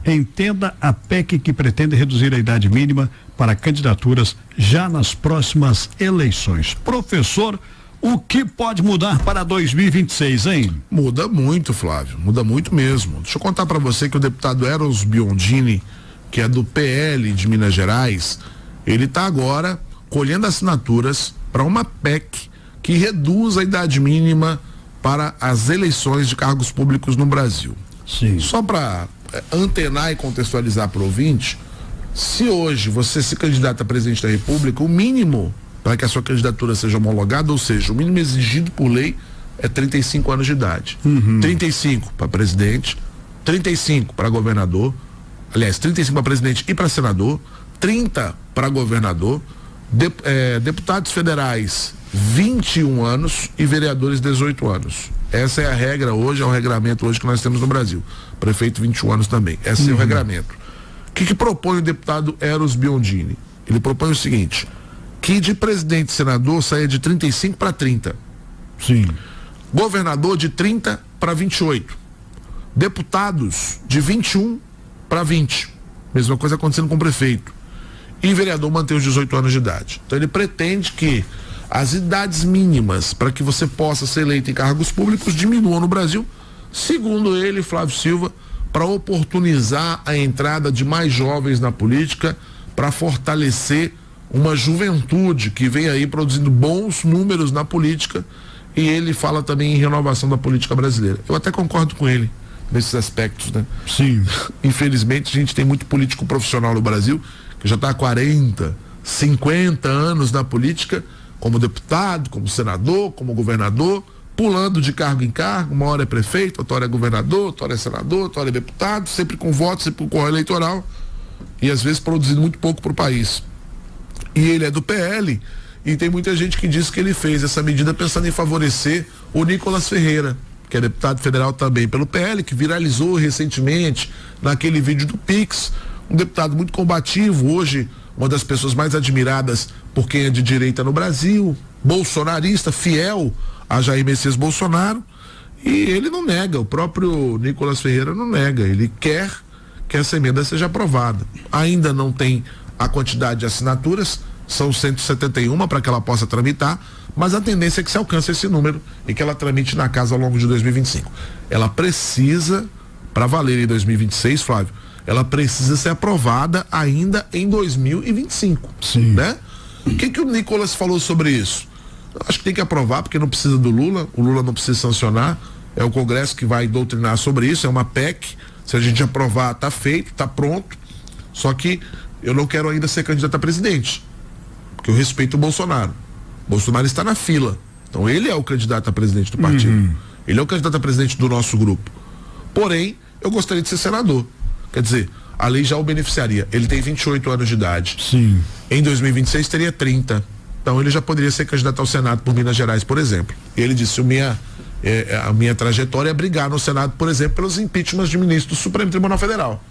Entenda a PEC que pretende reduzir a idade mínima para candidaturas já nas próximas eleições. Professor, o que pode mudar para 2026, hein? Muda muito, Flávio, muda muito mesmo. Deixa eu contar para você que o deputado Eros Biondini, que é do PL de Minas Gerais, ele está agora colhendo assinaturas para uma PEC que reduz a idade mínima para as eleições de cargos públicos no Brasil. Sim. Só para antenar e contextualizar para o ouvinte, se hoje você se candidata a presidente da República, o mínimo para que a sua candidatura seja homologada, ou seja, o mínimo exigido por lei é 35 anos de idade. 35 para presidente, 35 para governador, aliás, 35 para presidente e para senador, 30 para governador, deputados federais 21 anos e vereadores 18 anos. Essa é a regra hoje, é o regramento hoje que nós temos no Brasil. Prefeito 21 anos também. Esse é o regramento. O que propõe o deputado Eros Biondini? Ele propõe o seguinte: que de presidente e senador saia de 35 para 30. Sim. Governador de 30 para 28. Deputados de 21 para 20. Mesma coisa acontecendo com o prefeito. E vereador manter os 18 anos de idade. Então ele pretende que as idades mínimas para que você possa ser eleito em cargos públicos diminuam no Brasil, segundo ele, Flávio Silva, para oportunizar a entrada de mais jovens na política, para fortalecer uma juventude que vem aí produzindo bons números na política, e ele fala também em renovação da política brasileira. Eu até concordo com ele nesses aspectos, né? Sim. Infelizmente a gente tem muito político profissional no Brasil que já está há 40, 50 anos na política, como deputado, como senador, como governador, pulando de cargo em cargo, uma hora é prefeito, outra hora é governador, outra hora é senador, outra hora é deputado, sempre com voto, sempre com correio eleitoral, e às vezes produzindo muito pouco para o país. E ele é do PL, e tem muita gente que diz que ele fez essa medida pensando em favorecer o Nicolas Ferreira, que é deputado federal também pelo PL, que viralizou recentemente naquele vídeo do Pix, um deputado muito combativo, hoje uma das pessoas mais admiradas por quem é de direita no Brasil, bolsonarista, fiel a Jair Messias Bolsonaro, e ele não nega, o próprio Nicolas Ferreira não nega, ele quer que essa emenda seja aprovada. Ainda não tem a quantidade de assinaturas, são 171 para que ela possa tramitar, mas a tendência é que se alcance esse número e que ela tramite na casa ao longo de 2025. Ela precisa, para valer em 2026, Flávio, ela precisa ser aprovada ainda em 2025. Sim. Né? O que o Nicolas falou sobre isso? Eu acho que tem que aprovar, porque não precisa do Lula, o Lula não precisa sancionar, é o Congresso que vai doutrinar sobre isso, é uma PEC, se a gente aprovar, tá feito, tá pronto, só que eu não quero ainda ser candidato a presidente, porque eu respeito o Bolsonaro. Bolsonaro está na fila, então ele é o candidato a presidente do partido, ele é o candidato a presidente do nosso grupo, porém, eu gostaria de ser senador. Quer dizer, a lei já o beneficiaria. Ele tem 28 anos de idade. Sim. Em 2026 teria 30. Então ele já poderia ser candidato ao Senado por Minas Gerais, por exemplo. E ele disse: a minha trajetória é brigar no Senado, por exemplo, pelos impeachments de ministros do Supremo Tribunal Federal.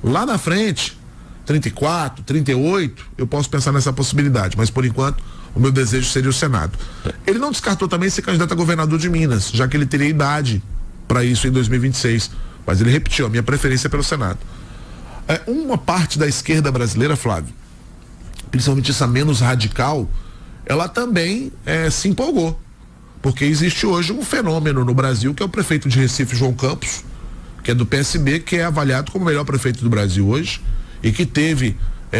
Lá na frente, 34, 38, eu posso pensar nessa possibilidade, mas por enquanto o meu desejo seria o Senado. Ele não descartou também ser candidato a governador de Minas, já que ele teria idade para isso em 2026. Mas ele repetiu: a minha preferência é pelo Senado. Uma parte da esquerda brasileira, Flávio, principalmente essa menos radical, ela também se empolgou. Porque existe hoje um fenômeno no Brasil, que é o prefeito de Recife, João Campos, que é do PSB, que é avaliado como o melhor prefeito do Brasil hoje, e que teve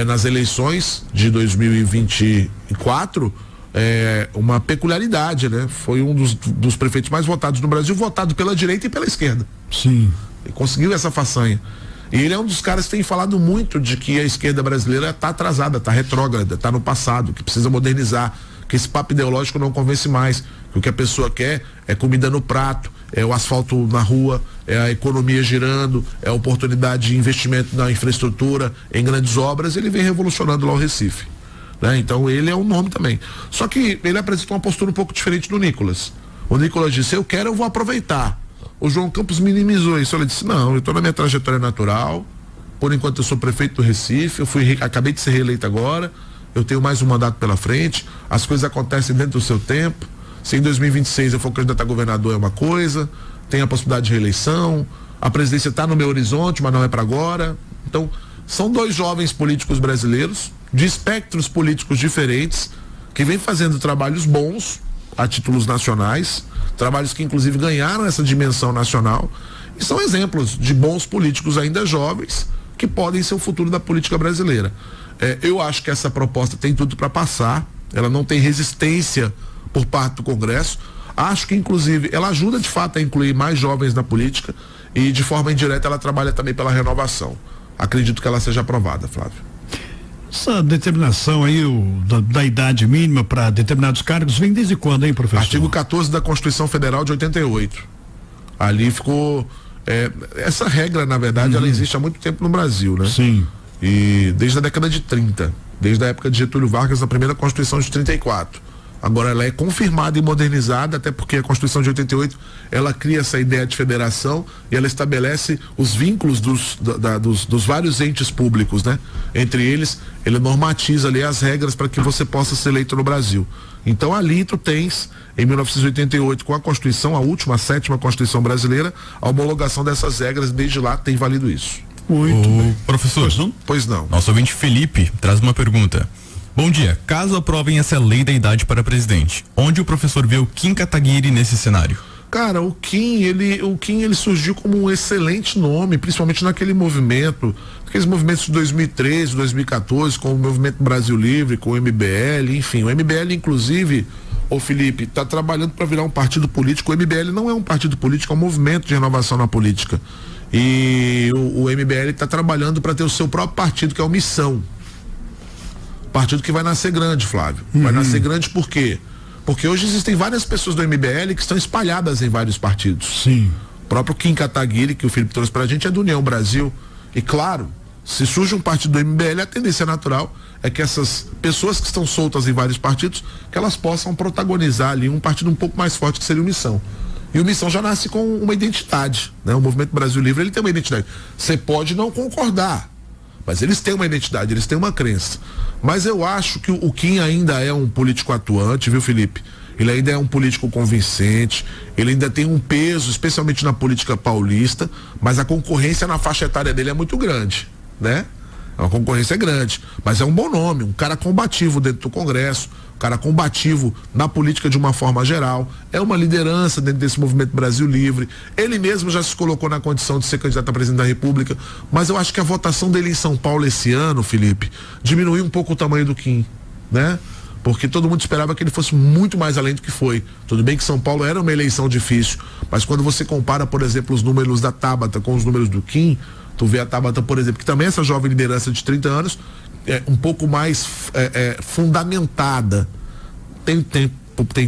nas eleições de 2024 uma peculiaridade, né? Foi um dos prefeitos mais votados no Brasil, votado pela direita e pela esquerda. Sim. Ele conseguiu essa façanha. E ele é um dos caras que tem falado muito de que a esquerda brasileira está atrasada, está retrógrada, está no passado, que precisa modernizar, que esse papo ideológico não convence mais, que o que a pessoa quer é comida no prato, é o asfalto na rua, é a economia girando, é a oportunidade de investimento na infraestrutura, em grandes obras. Ele vem revolucionando lá o Recife, né? Então ele é um nome também. Só que ele apresenta uma postura um pouco diferente do Nicolas. O Nicolas disse: eu quero, eu vou aproveitar. O João Campos minimizou isso. Ele disse: não, eu estou na minha trajetória natural, por enquanto eu sou prefeito do Recife, acabei de ser reeleito agora, eu tenho mais um mandato pela frente, as coisas acontecem dentro do seu tempo. Se em 2026 eu for candidato a governador é uma coisa, tem a possibilidade de reeleição, a presidência está no meu horizonte, mas não é para agora. Então, são 2 jovens políticos brasileiros, de espectros políticos diferentes, que vêm fazendo trabalhos bons a títulos nacionais, trabalhos que inclusive ganharam essa dimensão nacional, e são exemplos de bons políticos ainda jovens, que podem ser o futuro da política brasileira. Eu acho que essa proposta tem tudo para passar, ela não tem resistência por parte do Congresso. Acho que inclusive ela ajuda de fato a incluir mais jovens na política e de forma indireta ela trabalha também pela renovação. Acredito que ela seja aprovada, Flávio. Essa determinação aí da idade mínima para determinados cargos vem desde quando, hein, professor? Artigo 14 da Constituição Federal de 88. Ali ficou essa regra, na verdade, ela existe há muito tempo no Brasil, né? Sim. E desde a década de 30, desde a época de Getúlio Vargas, na primeira Constituição de 34. Agora ela é confirmada e modernizada, até porque a Constituição de 88 ela cria essa ideia de federação e ela estabelece os vínculos dos vários entes públicos, né? Entre eles, ele normatiza ali as regras para que você possa ser eleito no Brasil. Então ali tu tens, em 1988, com a Constituição, a última, a 7ª Constituição brasileira, a homologação dessas regras, desde lá tem valido isso. Muito bem. Professor, Pois não. nosso ouvinte Felipe traz uma pergunta. Bom dia, caso aprovem essa lei da idade para presidente, onde o professor vê o Kim Kataguiri nesse cenário? Cara, o Kim ele surgiu como um excelente nome, principalmente naquele movimento, aqueles movimentos de 2013, 2014, com o Movimento Brasil Livre, com o MBL, enfim, o MBL inclusive, ô Felipe, tá trabalhando para virar um partido político. O MBL não é um partido político, é um movimento de renovação na política. E o MBL está trabalhando para ter o seu próprio partido, que é o Missão. Partido que vai nascer grande, Flávio. Vai nascer grande por quê? Porque hoje existem várias pessoas do MBL que estão espalhadas em vários partidos. Sim. O próprio Kim Kataguiri, que o Felipe trouxe pra gente, é do União Brasil. E claro, se surge um partido do MBL, a tendência natural é que essas pessoas que estão soltas em vários partidos, que elas possam protagonizar ali um partido um pouco mais forte, que seria o Missão. E o Missão já nasce com uma identidade, né? O Movimento Brasil Livre, ele tem uma identidade. Você pode não concordar, mas eles têm uma identidade, eles têm uma crença. Mas eu acho que o Kim ainda é um político atuante, viu, Felipe? Ele ainda é um político convincente, ele ainda tem um peso, especialmente na política paulista, mas a concorrência na faixa etária dele é muito grande, né? A concorrência é grande, mas é um bom nome, um cara combativo dentro do Congresso, um cara combativo na política de uma forma geral, é uma liderança dentro desse Movimento Brasil Livre. Ele mesmo já se colocou na condição de ser candidato a presidente da República, mas eu acho que a votação dele em São Paulo esse ano, Felipe, diminuiu um pouco o tamanho do Kim, né? Porque todo mundo esperava que ele fosse muito mais além do que foi. Tudo bem que São Paulo era uma eleição difícil, mas quando você compara, por exemplo, os números da Tabata com os números do Kim, tu vê a Tabata, por exemplo, que também é essa jovem liderança de 30 anos, um pouco mais fundamentada. Tem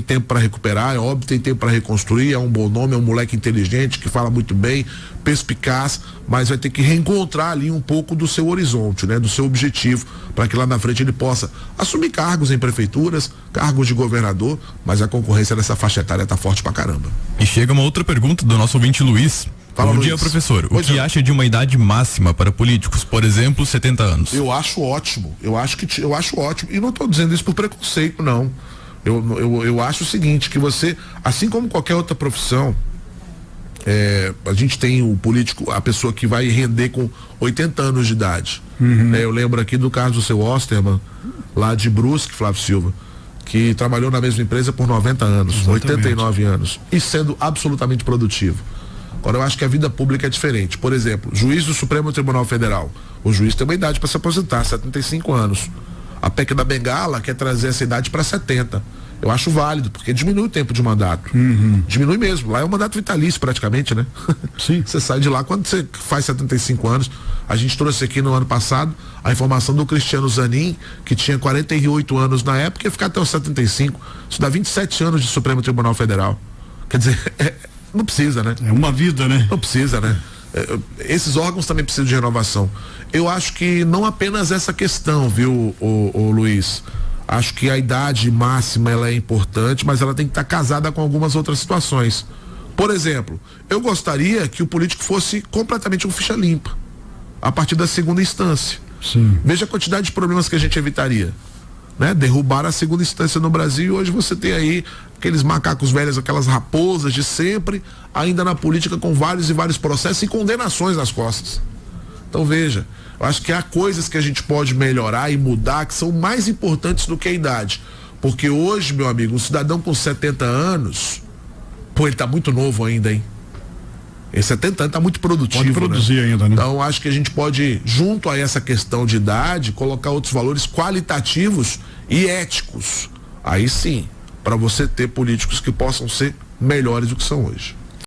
tempo para recuperar, é óbvio, tem tempo para reconstruir, é um bom nome, é um moleque inteligente, que fala muito bem, perspicaz, mas vai ter que reencontrar ali um pouco do seu horizonte, né, do seu objetivo, para que lá na frente ele possa assumir cargos em prefeituras, cargos de governador, mas a concorrência dessa faixa etária tá forte pra caramba. E chega uma outra pergunta do nosso ouvinte Luiz. Fala, Bom Luiz. dia, professor. O Pois que não. acha de uma idade máxima para políticos, por exemplo, 70 anos? Eu acho ótimo, eu acho ótimo, e não estou dizendo isso por preconceito, não. Eu acho o seguinte, que você, assim como qualquer outra profissão, a gente tem o político, a pessoa que vai render com 80 anos de idade. Eu lembro aqui do caso do seu Osterman, lá de Brusque, Flávio Silva, que trabalhou na mesma empresa por 90 anos, Exatamente. 89 anos, e sendo absolutamente produtivo. Agora, eu acho que a vida pública é diferente. Por exemplo, juiz do Supremo Tribunal Federal. O juiz tem uma idade para se aposentar, 75 anos. A PEC da Bengala quer trazer essa idade para 70. Eu acho válido, porque diminui o tempo de mandato. Diminui mesmo. Lá é um mandato vitalício praticamente, né? Sim. Você sai de lá quando você faz 75 anos. A gente trouxe aqui no ano passado a informação do Cristiano Zanin, que tinha 48 anos na época, e ia ficar até os 75. Isso dá 27 anos de Supremo Tribunal Federal. Quer dizer, não precisa, né? É uma vida, né? Não precisa, né? Esses órgãos também precisam de renovação. Eu acho que não apenas essa questão, viu, o Luiz? Acho que a idade máxima ela é importante, mas ela tem que estar casada com algumas outras situações. Por exemplo, eu gostaria que o político fosse completamente um ficha limpa, a partir da segunda instância. Sim. Veja a quantidade de problemas que a gente evitaria. né? Derrubaram a segunda instância no Brasil e hoje você tem aí aqueles macacos velhos, aquelas raposas de sempre, ainda na política com vários e vários processos e condenações nas costas. Então veja, eu acho que há coisas que a gente pode melhorar e mudar que são mais importantes do que a idade. Porque hoje, meu amigo, um cidadão com 70 anos, pô, ele tá muito novo ainda, hein? Esse 70 anos tá muito produtivo. Pode produzir, né? Ainda, né? Então acho que a gente pode, junto a essa questão de idade, colocar outros valores qualitativos e éticos. Aí sim, para você ter políticos que possam ser melhores do que são hoje.